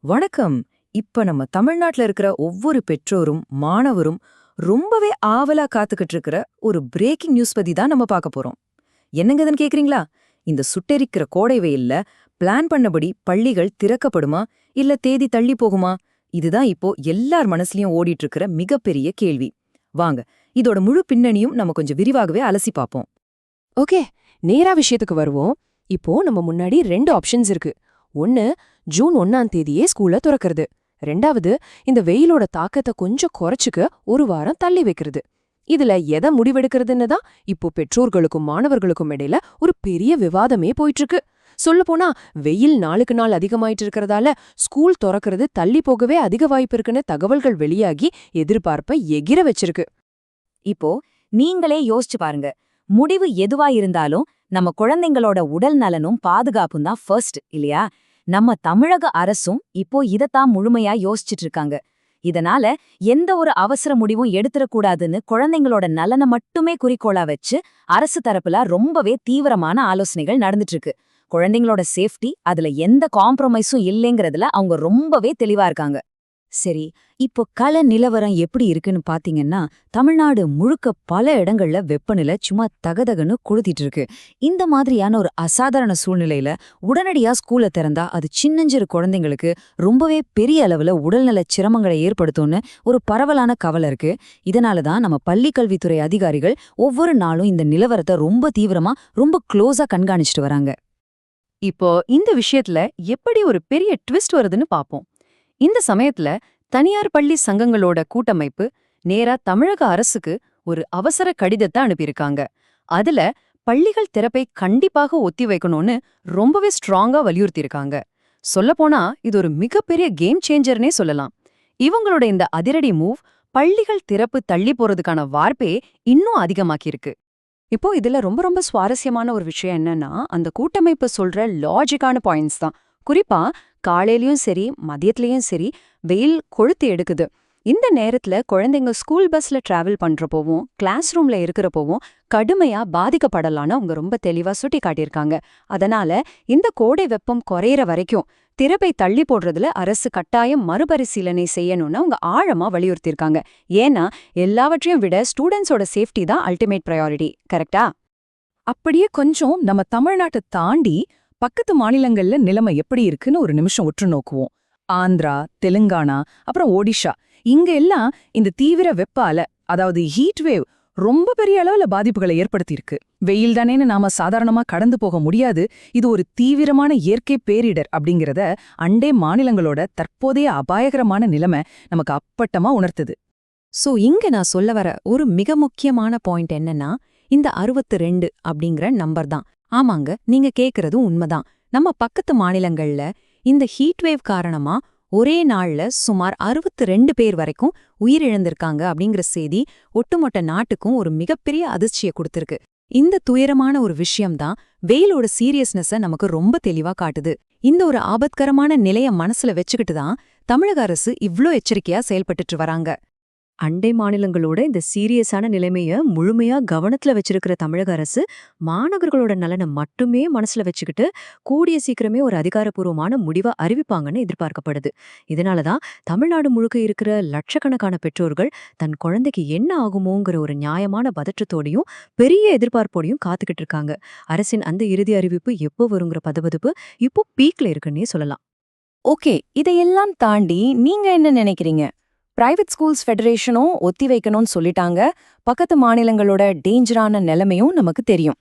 வணக்கம். இப்ப நம்ம தமிழ்நாட்டுல இருக்கிற ஒவ்வொரு பெற்றோரும் மாணவரும் ரொம்பவே ஆவலா காத்துக்கிட்டு இருக்கிற ஒரு பிரேக்கிங் நியூஸ் பத்தி தான் நம்ம பார்க்க போறோம். என்னங்கதுன்னு கேக்குறீங்களா? இந்த சுட்டெரிக்கிற கோடை வெயில்ல பிளான் பண்ணபடி பள்ளிகள் திறக்கப்படுமா இல்ல தேதி தள்ளி போகுமா? இதுதான் இப்போ எல்லார் மனசுலயும் ஓடிட்டு இருக்கிற மிகப்பெரிய கேள்வி. வாங்க, இதோட முழு பின்னணியும் நம்ம கொஞ்சம் விரிவாகவே அலசி பார்ப்போம். ஓகே, நேரா விஷயத்துக்கு வருவோம். இப்போ நம்ம முன்னாடி 2 ஆப்ஷன்ஸ் இருக்கு. ஒன்னு, ஜூன் 1ஆம் தேதியே ஸ்கூலை துறக்கிறது. 2வது, இந்த வெயிலோட தாக்கத்தை கொஞ்சம் குறைச்சுக்க ஒரு வாரம் தள்ளி வைக்கிறது. இதுல எதை முடிவெடுக்கிறதுன்னு தான் இப்போ பெற்றோர்களுக்கும் மாணவர்களுக்கும் இடையில ஒரு பெரிய விவாதமே போயிட்டு இருக்கு. சொல்லப்போனா, வெயில் நாளுக்கு நாள் அதிகமாயிட்டு இருக்கிறதால ஸ்கூல் துறக்கிறது தள்ளி போகவே அதிக வாய்ப்பு இருக்குன்னு தகவல்கள் வெளியாகி எதிர்பார்ப்பை எகிர வச்சிருக்கு. இப்போ நீங்களே யோசிச்சு பாருங்க. முடிவு எதுவா இருந்தாலும் நம்ம குழந்தைங்களோட உடல் நலனும் பாதுகாப்பும் தான் ஃபர்ஸ்ட், இல்லையா? நம்ம தமிழக அரசும் இப்போ இதத்தான் முழுமையா யோசிச்சுட்டு இருக்காங்க. இதனால எந்த ஒரு அவசர முடிவும் எடுத்துடக்கூடாதுன்னு குழந்தைங்களோட நலனை மட்டுமே குறிக்கோளா வச்சு அரசு தரப்புல ரொம்பவே தீவிரமான ஆலோசனைகள் நடந்துட்டு இருக்கு. குழந்தைங்களோட சேஃப்டி, அதுல எந்த காம்ப்ரமைஸும் இல்லைங்கிறதுல அவங்க ரொம்பவே தெளிவா இருக்காங்க. சரி, இப்போ கள நிலவரம் எப்படி இருக்குன்னு பாத்தீங்கன்னா, தமிழ்நாடு முழுக்க பல இடங்கள்ல வெப்பநிலை சும்மா தகதகன்னு கொளுத்திட்டு இருக்கு. இந்த மாதிரியான ஒரு அசாதாரண சூழ்நிலையில உடனடியா ஸ்கூலை திறந்தா அது சின்னஞ்சிறு குழந்தைங்களுக்கு ரொம்பவே பெரிய அளவுல உடல்நல சிரமங்களை ஏற்படுத்தும்னு ஒரு பரவலான கவலை இருக்கு. இதனாலதான் நம்ம பள்ளி கல்வித்துறை அதிகாரிகள் ஒவ்வொரு நாளும் இந்த நிலவரத்தை ரொம்ப தீவிரமா, ரொம்ப க்ளோஸா கண்காணிச்சுட்டு வராங்க. இப்போ இந்த விஷயத்துல எப்படி ஒரு பெரிய ட்விஸ்ட் வருதுன்னு பாப்போம். இந்த சமயத்துல தனியார் பள்ளி சங்கங்களோட கூட்டமைப்பு நேரா தமிழக அரசுக்கு ஒரு அவசர கடிதத்தை அனுப்பியிருக்காங்க. அதுல பள்ளிகள் திறப்பை கண்டிப்பாக ஒத்தி வைக்கணும்னு ரொம்பவே ஸ்ட்ராங்கா வலியுறுத்தியிருக்காங்க. சொல்லப்போனா இது ஒரு மிகப்பெரிய கேம் சேஞ்சர்னே சொல்லலாம். இவங்களோட இந்த அதிரடி மூவ் பள்ளிகள் திறப்பு தள்ளி போறதுக்கான வார்ப்பே இன்னும் அதிகமாக்கியிருக்கு. இப்போ இதுல ரொம்ப ரொம்ப சுவாரஸ்யமான ஒரு விஷயம் என்னன்னா, அந்த கூட்டமைப்பு சொல்ற லாஜிக்கான பாயிண்ட்ஸ் தான். குறிப்பா காலையிலயும் சரி மதியத்திலயும் சரி வெயில் கொளுத்து எடுக்குது. இந்த நேரத்துல குழந்தைங்க ஸ்கூல் பஸ்ல டிராவல் பண்றப்போவும் கிளாஸ் ரூம்ல இருக்கிறப்போவும் கடுமையா பாதிக்கப்படலான்னு அவங்க ரொம்ப தெளிவா சுட்டி காட்டியிருக்காங்க. அதனால இந்த கோடை வெப்பம் குறையிற வரைக்கும் திறப்பை தள்ளி போடுறதுல அரசு கட்டாயம் மறுபரிசீலனை செய்யணும்னு அவங்க ஆழமா வலியுறுத்தியிருக்காங்க. ஏன்னா எல்லாவற்றையும் விட ஸ்டூடெண்ட்ஸோட சேஃப்டி தான் அல்டிமேட் ப்ரையாரிட்டி. கரெக்டா? அப்படியே கொஞ்சம் நம்ம தமிழ்நாட்டை தாண்டி பக்கத்து மாநிலங்கள்ல நிலைமை எப்படி இருக்குன்னு ஒரு நிமிஷம் உற்று நோக்குவோம். ஆந்திரா, தெலுங்கானா, அப்புறம் ஒடிஷா, இங்க எல்லாம் இந்த தீவிர வெப்ப அலை, அதாவது ஹீட் வேவ் ரொம்ப பெரிய அளவுல பாதிப்புகளை ஏற்படுத்தியிருக்கு. வெயில் தானேன்னு நாம சாதாரணமா கடந்து போக முடியாது. இது ஒரு தீவிரமான இயற்கை பேரிடர் அப்படிங்கிறத அண்டை மாநிலங்களோட தற்போதைய அபாயகரமான நிலைமை நமக்கு அப்பட்டமா உணர்த்துது. சோ இங்க நான் சொல்ல வர ஒரு மிக முக்கியமான பாயிண்ட் என்னன்னா, இந்த 62 அப்படிங்கிற நம்பர் தான். ஆமாங்க, நீங்க கேக்குறதும் உண்மைதான். நம்ம பக்கத்து மாநிலங்கள்ல இந்த ஹீட்வேவ் காரணமா ஒரே நாள்ல சுமார் 62 பேர் வரைக்கும் உயிரிழந்திருக்காங்க அப்படிங்கிற செய்தி ஒட்டுமொத்த நாட்டுக்கும் ஒரு மிகப்பெரிய அதிர்ச்சியை கொடுத்திருக்கு. இந்த துயரமான ஒரு விஷயம்தான் வெயிலோட சீரியஸ்னஸை நமக்கு ரொம்ப தெளிவா காட்டுது. இந்த ஒரு ஆபத்கரமான நிலைய மனசுல வச்சுக்கிட்டு தான் தமிழக அரசு இவ்ளோ எச்சரிக்கையா செயல்பட்டுட்டு வராங்க. அண்டை மாநிலங்களோட இந்த சீரியஸான நிலைமைய முழுமையா கவனத்துல வச்சிருக்கிற தமிழக அரசு மாணவர்களோட நலனை மட்டுமே மனசுல வச்சுக்கிட்டு கூடிய சீக்கிரமே ஒரு அதிகாரப்பூர்வமான முடிவை அறிவிப்பாங்கன்னு எதிர்பார்க்கப்படுது. இதனாலதான் தமிழ்நாடு முழுக்க இருக்கிற லட்சக்கணக்கான பெற்றோர்கள் தன் குழந்தைக்கு என்ன ஆகுமோங்கிற ஒரு நியாயமான பதற்றத்தோடையும் பெரிய எதிர்பார்ப்போடையும் காத்துக்கிட்டு இருக்காங்க. அரசின் அந்த இறுதி அறிவிப்பு எப்போ வருங்கிற பதபதப்பு இப்போ பீக்ல இருக்குன்னே சொல்லலாம். ஓகே, இதையெல்லாம் தாண்டி நீங்க என்ன நினைக்கிறீங்க? பிரைவேட் ஸ்கூல்ஸ் ஃபெடரேஷனும் ஒத்தி வைக்கணும்னு சொல்லிட்டாங்க. பக்கத்து மாநிலங்களோட டேஞ்சரான நிலைமையும் நமக்கு தெரியும்.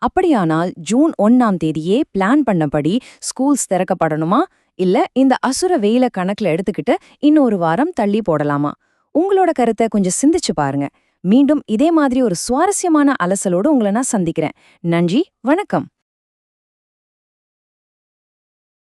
அப்படியானால் ஜூன் 1ஆம் தேதியே பிளான் பண்ணபடி ஸ்கூல்ஸ் திறக்கப்படணுமா, இல்ல இந்த அசுர வெயில கணக்குல எடுத்துக்கிட்டு இன்னொரு வாரம் தள்ளி போடலாமா? உங்களோட கருத்தை கொஞ்சம் சிந்திச்சு பாருங்க. மீண்டும் இதே மாதிரி ஒரு சுவாரஸ்யமான அலசலோடு உங்களை நான் சந்திக்கிறேன். நன்றி, வணக்கம்.